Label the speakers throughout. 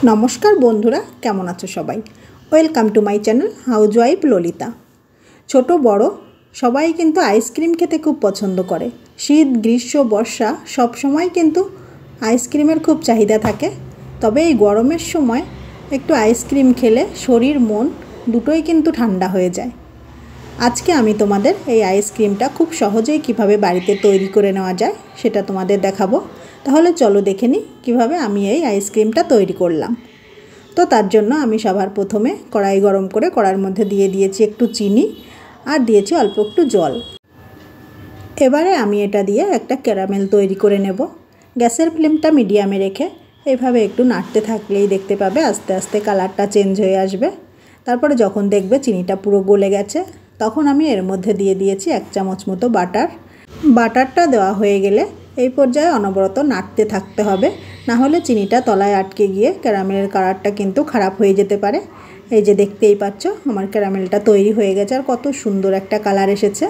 Speaker 1: নমস্কার বন্ধুরা, কেমন আছো সবাই? Welcome to my channel housewife Lalita. ছোট বড় সবাই কিন্তু আইসক্রিম খেতে খুব পছন্দ করে। শীত, গ্রীষ্ম, বর্ষা সব সময় কিন্তু আইসক্রিমের খুব চাহিদা থাকে। তবে এই গরমের সময় একটু আইসক্রিম খেলে শরীর মন দুটোই কিন্তু ঠান্ডা হয়ে যায়। আজকে আমি তোমাদের এই আইসক্রিমটা খুব সহজেই কিভাবে বাড়িতে তৈরি করে নেওয়া যায় সেটা তোমাদের দেখাবো। তাহলে চলো দেখে নিই কীভাবে আমি এই আইসক্রিমটা তৈরি করলাম। তো তার জন্য আমি সবার প্রথমে কড়াই গরম করে কড়াইয়ের মধ্যে দিয়ে দিয়েছি একটু চিনি আর দিয়েছি অল্প একটু জল। এবারে আমি এটা দিয়ে একটা ক্যারামেল তৈরি করে নেব। গ্যাসের ফ্লেমটা মিডিয়ামে রেখে এইভাবে একটু নাড়তে থাকলেই দেখতে পাবে আস্তে আস্তে কালারটা চেঞ্জ হয়ে আসবে। তারপরে যখন দেখবে চিনিটা পুরো গলে গেছে তখন আমি এর মধ্যে দিয়ে দিয়েছি 1 চামচ মতো বাটার। বাটারটা দেওয়া হয়ে গেলে এই পর্যায়ে অনবরত নাড়তে থাকতে হবে, না হলে চিনিটা তলায় আটকে গিয়ে ক্যারামেলের কালারটা কিন্তু খারাপ হয়ে যেতে পারে। এই যে দেখতেই পাচ্ছ আমার ক্যারামেলটা তৈরি হয়ে গেছে আর কত সুন্দর একটা কালার এসেছে।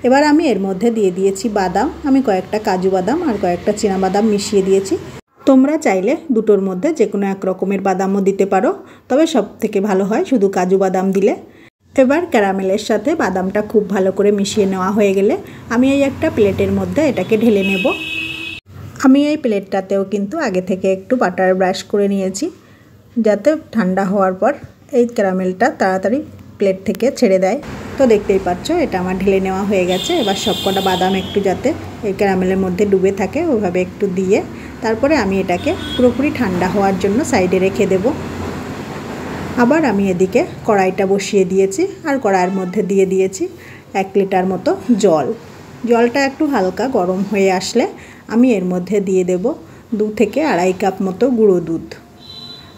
Speaker 1: এবার আমি এর মধ্যে দিয়ে দিয়েছি বাদাম। আমি কয়েকটা কাজু বাদাম আর কয়েকটা চীনা বাদাম মিশিয়ে দিয়েছি। তোমরা চাইলে দুটোর মধ্যে যে কোনো এক রকমের বাদামও দিতে পারো, তবে সব থেকে ভালো হয় শুধু কাজু বাদাম দিলে। এবার ক্যারামেলের সাথে বাদামটা খুব ভালো করে মিশিয়ে নেওয়া হয়ে গেলে আমি এই একটা প্লেটের মধ্যে এটাকে ঢেলে নেব। আমি এই প্লেটটাতেও কিন্তু আগে থেকে একটু বাটার ব্রাশ করে নিয়েছি, যাতে ঠান্ডা হওয়ার পর এই ক্যারামেলটা তাড়াতাড়ি প্লেট থেকে ছেড়ে দেয়। তো দেখতেই পাচ্ছ এটা আমার ঢেলে নেওয়া হয়ে গেছে। এবার সবকটা বাদাম একটু যাতে এই ক্যারামেলের মধ্যে ডুবে থাকে ওইভাবে একটু দিয়ে তারপরে আমি এটাকে পুরোপুরি ঠান্ডা হওয়ার জন্য সাইডে রেখে দেব। আবার আমি এদিকে কড়াইটা বসিয়ে দিয়েছি আর কড়াইয়ের মধ্যে দিয়ে দিয়েছি 1 লিটার মতো জল। জলটা একটু হালকা গরম হয়ে আসলে আমি এর মধ্যে দিয়ে দেব 2 থেকে 2.5 কাপ মতো গুঁড়ো দুধ।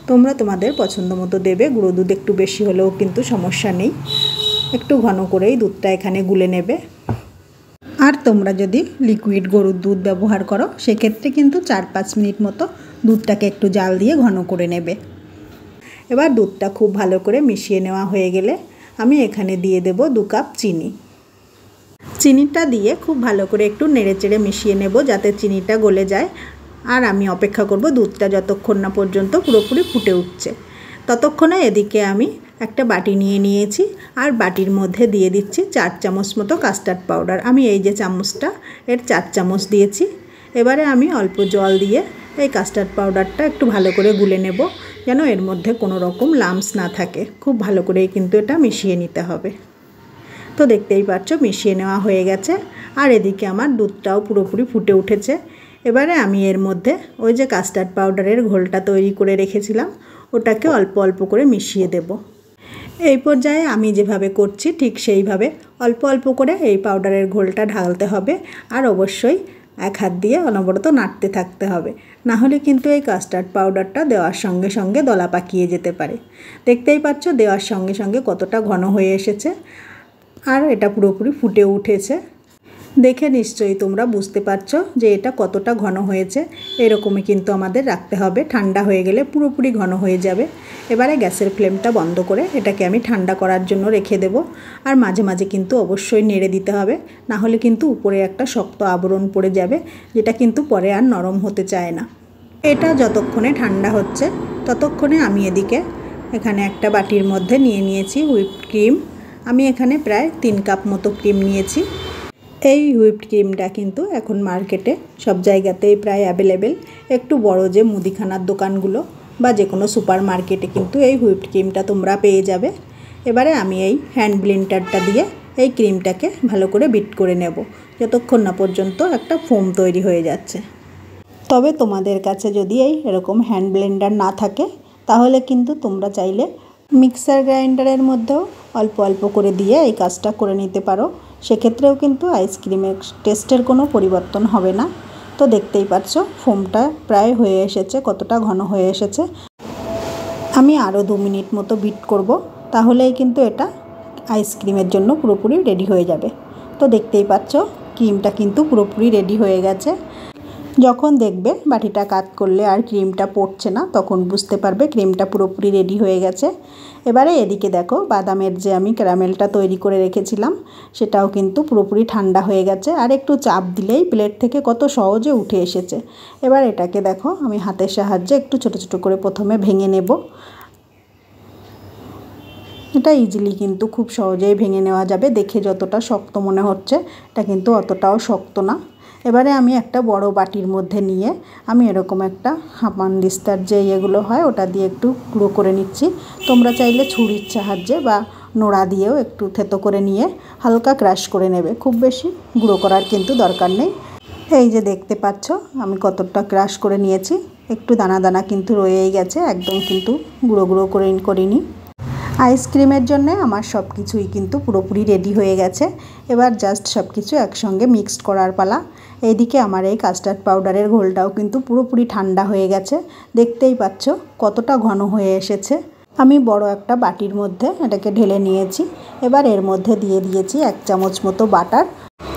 Speaker 1: তোমরা তোমাদের পছন্দ মতো দেবে, গুঁড়ো দুধ একটু বেশি হলেও কিন্তু সমস্যা নেই। একটু ঘন করেই দুধটা এখানে গুলে নেবে। আর তোমরা যদি লিকুইড গরুর দুধ ব্যবহার করো সেক্ষেত্রে কিন্তু 4-5 মিনিট মতো দুধটাকে একটু জাল দিয়ে ঘন করে নেবে। এবার দুধটা খুব ভালো করে মিশিয়ে নেওয়া হয়ে গেলে আমি এখানে দিয়ে দেব 2 কাপ চিনি। চিনিটা দিয়ে খুব ভালো করে একটু নেড়েচেড়ে মিশিয়ে নেব যাতে চিনিটা গলে যায়। আর আমি অপেক্ষা করব দুধটা যতক্ষণ না পর্যন্ত পুরোপুরি ফুটে উঠছে। ততক্ষণে এদিকে আমি একটা বাটি নিয়ে নিয়েছি আর বাটির মধ্যে দিয়ে দিচ্ছি 4 চামচ মতো কাস্টার্ড পাউডার। আমি এই যে চামচটা এর 4 চামচ দিয়েছি। এবারে আমি অল্প জল দিয়ে এই কাস্টার্ড পাউডারটা একটু ভালো করে গুলে নেব, যেন এর মধ্যে কোনো রকম লাম্পস না থাকে। খুব ভালো করেই কিন্তু এটা মিশিয়ে নিতে হবে। তো দেখতেই পাচ্ছ মিশিয়ে নেওয়া হয়ে গেছে আর এদিকে আমার দুধটাও পুরোপুরি ফুটে উঠেছে। এবারে আমি এর মধ্যে ওই যে কাস্টার্ড পাউডারের ঘোলটা তৈরি করে রেখেছিলাম ওটাকে অল্প অল্প করে মিশিয়ে দেব। এই পর্যায়ে আমি যেভাবে করছি ঠিক সেইভাবে অল্প অল্প করে এই পাউডারের ঘোলটা ঢালতে হবে আর অবশ্যই 1 হাত দিয়ে অনবরত নাড়তে থাকতে হবে, না হলে কিন্তু এই কাস্টার্ড পাউডারটা দেওয়ার সঙ্গে সঙ্গে দলা পাকিয়ে যেতে পারে। দেখতেই পাচ্ছ দেওয়ার সঙ্গে সঙ্গে কতটা ঘন হয়ে এসেছে আর এটা পুরোপুরি ফুটে উঠেছে। দেখে নিশ্চয়ই তোমরা বুঝতে পারছো যে এটা কতটা ঘন হয়েছে। এরকমই কিন্তু আমাদের রাখতে হবে, ঠান্ডা হয়ে গেলে পুরোপুরি ঘন হয়ে যাবে। এবারে গ্যাসের ফ্লেমটা বন্ধ করে এটাকে আমি ঠান্ডা করার জন্য রেখে দেব। আর মাঝে মাঝে কিন্তু অবশ্যই নেড়ে দিতে হবে, না হলে কিন্তু উপরে একটা শক্ত আবরণ পড়ে যাবে, যেটা কিন্তু পরে আর নরম হতে চায় না। এটা যতক্ষণে ঠান্ডা হচ্ছে ততক্ষণে আমি এদিকে এখানে একটা বাটির মধ্যে নিয়ে নিয়েছি হুইপড ক্রিম। আমি এখানে প্রায় 3 কাপ মতো ক্রিম নিয়েছি। এই হুইপড ক্রিমটা কিন্তু এখন মার্কেটে সব জায়গাতেই প্রায় অ্যাভেলেবেল। একটু বড় যে মুদিখানার দোকানগুলো বা যে কোনো সুপার মার্কেটে কিন্তু এই হুইপড ক্রিমটা তোমরা পেয়ে যাবে। এবারে আমি এই হ্যান্ড ব্লেন্ডারটা দিয়ে এই ক্রিমটাকে ভালো করে বিট করে নেব যতক্ষণ না পর্যন্ত একটা ফোম তৈরি হয়ে যাচ্ছে। তবে তোমাদের কাছে যদি এরকম হ্যান্ড ব্লেন্ডার না থাকে তাহলে কিন্তু তোমরা চাইলে মিক্সার গ্রাইন্ডারের মধ্যেও অল্প অল্প করে দিয়ে এই কাজটা করে নিতে পারো। সেক্ষেত্রেও কিন্তু আইসক্রিমের টেস্টের কোনো পরিবর্তন হবে না। তো দেখতেই পাচ্ছ ফোমটা প্রায় হয়ে এসেছে, কতটা ঘন হয়ে এসেছে। আমি আরও 2 মিনিট মতো বিট করব, তাহলেই কিন্তু এটা আইসক্রিমের জন্য পুরোপুরি রেডি হয়ে যাবে। তো দেখতেই পাচ্ছ ক্রিমটা কিন্তু পুরোপুরি রেডি হয়ে গেছে। যখন দেখবে বাটিটা কাত করলে আর ক্রিমটা পড়ছে না, তখন বুঝতে পারবে ক্রিমটা পুরোপুরি রেডি হয়ে গেছে। এবারে এদিকে দেখো বাদামের যে আমি ক্যারামেলটা তৈরি করে রেখেছিলাম সেটাও কিন্তু পুরোপুরি ঠান্ডা হয়ে গেছে, আর একটু চাপ দিলেই প্লেট থেকে কত সহজে উঠে এসেছে। এবার এটাকে দেখো আমি হাতের সাহায্যে একটু ছোট ছোট করে প্রথমে ভেঙে নেব। এটা ইজিলি কিন্তু খুব সহজেই ভেঙে নেওয়া যাবে। দেখে যতটা শক্ত মনে হচ্ছে এটা কিন্তু অতটাও শক্ত না। এবারে আমি একটা বড় বাটির মধ্যে নিয়ে আমি এরকম একটা হামানদিস্তার যে ইয়েগুলো হয় ওটা দিয়ে একটু গুঁড়ো করে নিচ্ছি। তোমরা চাইলে ছুরির সাহায্যে বা নোড়া দিয়েও একটু থেতো করে নিয়ে হালকা ক্রাশ করে নেবে, খুব বেশি গুঁড়ো করার কিন্তু দরকার নেই। এই যে দেখতে পাচ্ছ আমি কতটা ক্রাশ করে নিয়েছি, একটু দানা দানা কিন্তু রয়েই গেছে, একদম কিন্তু গুঁড়ো গুঁড়ো করে করিনি। আইসক্রিমের জন্য আমার সব কিছুই কিন্তু পুরোপুরি রেডি হয়ে গেছে। এবার জাস্ট সব কিছু একসঙ্গে মিক্সড করার পালা। এইদিকে আমার এই কাস্টার্ড পাউডারের ঘোলটাও কিন্তু পুরোপুরি ঠান্ডা হয়ে গেছে। দেখতেই পাচ্ছ কতটা ঘন হয়ে এসেছে। আমি বড় একটা বাটির মধ্যে এটাকে ঢেলে নিয়েছি। এবার এর মধ্যে দিয়ে দিয়েছি 1 চামচ মতো বাটার,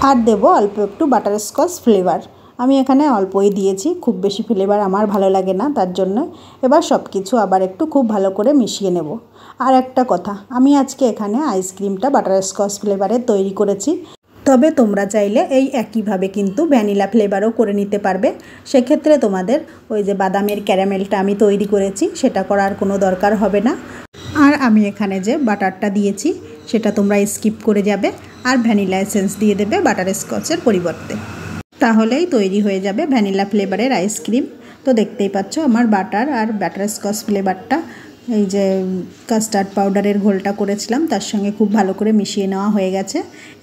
Speaker 1: আর দেবো অল্প একটু বাটারস্কচ ফ্লেভার। আমি এখানে অল্পই দিয়েছি, খুব বেশি ফ্লেভার আমার ভালো লাগে না, তার জন্য। এবার সব কিছু আবার একটু খুব ভালো করে মিশিয়ে নেব। আর একটা কথা, আমি আজকে এখানে আইসক্রিমটা বাটারস্কচ ফ্লেভারের তৈরি করেছি, তবে তোমরা চাইলে এই একইভাবে কিন্তু ভ্যানিলা ফ্লেভারও করে নিতে পারবে। সেক্ষেত্রে তোমাদের ওই যে বাদামের ক্যারামেলটা আমি তৈরি করেছি সেটা করার কোনো দরকার হবে না। আর আমি এখানে যে বাটারটা দিয়েছি সেটা তোমরা স্কিপ করে যাবে, আর ভ্যানিলা এসেন্স দিয়ে দেবে বাটারস্কচের পরিবর্তে। তাহলেই তৈরি হয়ে যাবে ভ্যানিলা ফ্লেভারের আইসক্রিম। তো দেখতেই পাচ্ছ আমার বাটার আর বাটারস্কচ ফ্লেভারটা এই যে কাস্টার্ড পাউডারের ঘোলটা করেছিলাম তার সঙ্গে খুব ভালো করে মিশিয়ে নেওয়া হয়ে গেছে।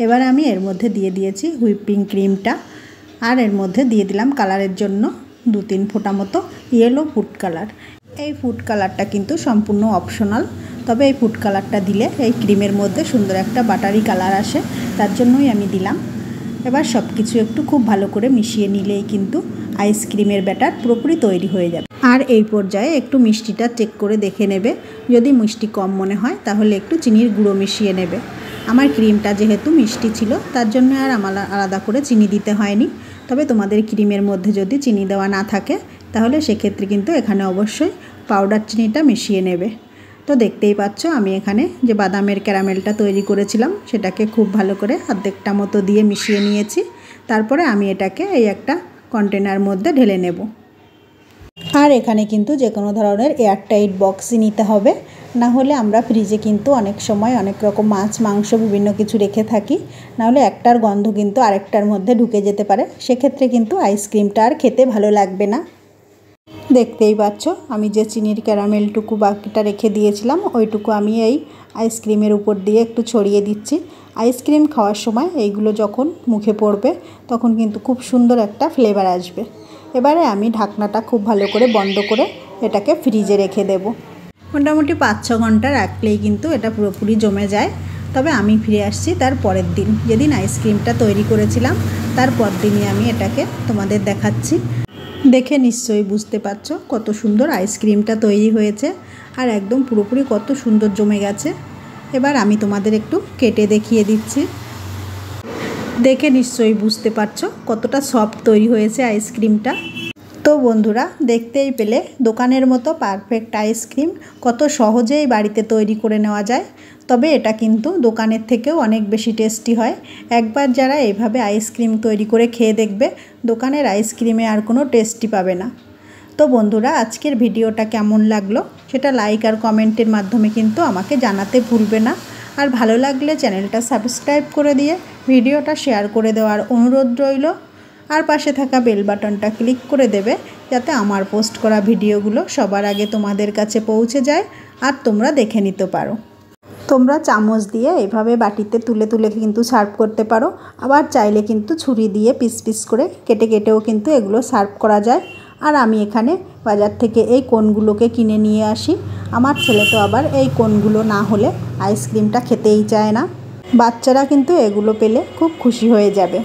Speaker 1: এবার আমি এর মধ্যে দিয়ে দিয়েছি হুইপিং ক্রিমটা, আর এর মধ্যে দিয়ে দিলাম কালারের জন্য 2-3 ফোঁটা মতো ইয়েলো ফুড কালার। এই ফুড কালারটা কিন্তু সম্পূর্ণ অপশনাল, তবে এই ফুড কালারটা দিলে এই ক্রিমের মধ্যে সুন্দর একটা বাটারি কালার আসে, তার জন্যই আমি দিলাম। এবার সব কিছু একটু খুব ভালো করে মিশিয়ে নিলেই কিন্তু আইসক্রিমের ব্যাটার পুরোপুরি তৈরি হয়ে যাবে। আর এই পর্যায়ে একটু মিষ্টিটা চেক করে দেখে নেবে, যদি মিষ্টি কম মনে হয় তাহলে একটু চিনির গুঁড়ো মিশিয়ে নেবে। আমার ক্রিমটা যেহেতু মিষ্টি ছিল তার জন্য আর আমার আলাদা করে চিনি দিতে হয়নি। তবে তোমাদের ক্রিমের মধ্যে যদি চিনি দেওয়া না থাকে তাহলে সেক্ষেত্রে কিন্তু এখানে অবশ্যই পাউডার চিনিটা মিশিয়ে নেবে। তো দেখতেই পাচ্ছ আমি এখানে যে বাদামের ক্যারামেলটা তৈরি করেছিলাম সেটাকে খুব ভালো করে অর্ধেকটা মতো দিয়ে মিশিয়ে নিয়েছি। তারপরে আমি এটাকে এই একটা কন্টেনার মধ্যে ঢেলে নেব। আর এখানে কিন্তু যে কোনো ধরনের এয়ারটাইট বক্সই নিতে হবে, না হলে আমরা ফ্রিজে কিন্তু অনেক সময় অনেক রকম মাছ মাংস বিভিন্ন কিছু রেখে থাকি, নাহলে একটার গন্ধ কিন্তু আরেকটার মধ্যে ঢুকে যেতে পারে, সেক্ষেত্রে কিন্তু আইসক্রিমটা আর খেতে ভালো লাগবে না। দেখতেই পাচ্ছ আমি যে চিনির ক্যারামেলটুকু বাকিটা রেখে দিয়েছিলাম ওইটুকু আমি এই আইসক্রিমের উপর দিয়ে একটু ছড়িয়ে দিচ্ছি। আইসক্রিম খাওয়ার সময় এইগুলো যখন মুখে পড়বে তখন কিন্তু খুব সুন্দর একটা ফ্লেভার আসবে। এবারে আমি ঢাকনাটা খুব ভালো করে বন্ধ করে এটাকে ফ্রিজে রেখে দেব। মোটামুটি 5-6 ঘন্টা রাখলেই কিন্তু এটা পুরোপুরি জমে যায়। তবে আমি ফিরে আসছি তার পরের দিন, যেদিন আইসক্রিমটা তৈরি করেছিলাম তারপর দিনই আমি এটাকে তোমাদের দেখাচ্ছি। দেখে নিশ্চয়ই বুঝতে পারছো কত সুন্দর আইসক্রিমটা তৈরি হয়েছে, আর একদম পুরোপুরি কত সুন্দর জমে গেছে। এবার আমি তোমাদের একটু কেটে দেখিয়ে দিচ্ছি। দেখে নিশ্চয়ই বুঝতে পারছো কতটা সফট তৈরি হয়েছে আইসক্রিমটা। তো বন্ধুরা দেখতেই পেলে দোকানের মতো পারফেক্ট আইসক্রিম কত সহজেই বাড়িতে তৈরি করে নেওয়া যায়। তবে এটা কিন্তু দোকানের থেকেও অনেক বেশি টেস্টি হয়। একবার যারা এইভাবে আইসক্রিম তৈরি করে খেয়ে দেখবে দোকানের আইসক্রিমে আর কোনো টেস্টি পাবে না। তো বন্ধুরা আজকের ভিডিওটা কেমন লাগলো সেটা লাইক আর কমেন্টের মাধ্যমে কিন্তু আমাকে জানাতে ভুলবে না। আর ভালো লাগলে চ্যানেলটা সাবস্ক্রাইব করে দিয়ে ভিডিওটা শেয়ার করে দেওয়ার অনুরোধ রইল। আর পাশে থাকা বেল বাটনটা ক্লিক করে দেবে যাতে আমার পোস্ট করা ভিডিওগুলো সবার আগে তোমাদের কাছে পৌঁছে যায় আর তোমরা দেখে নিতে পারো। তোমরা চামচ দিয়ে এভাবে বাটিতে তুলে তুলে কিন্তু সার্ভ করতে পারো, আবার চাইলে কিন্তু ছুরি দিয়ে পিস পিস করে কেটে কেটেও কিন্তু এগুলো সার্ভ করা যায়। আর আমি এখানে বাজার থেকে এই কোনগুলোকে কিনে নিয়ে আসি। আমার ছেলে তো আবার এই কোনগুলো না হলে আইসক্রিমটা খেতেই চায় না। বাচ্চারা কিন্তু এগুলো পেলে খুব খুশি হয়ে যাবে।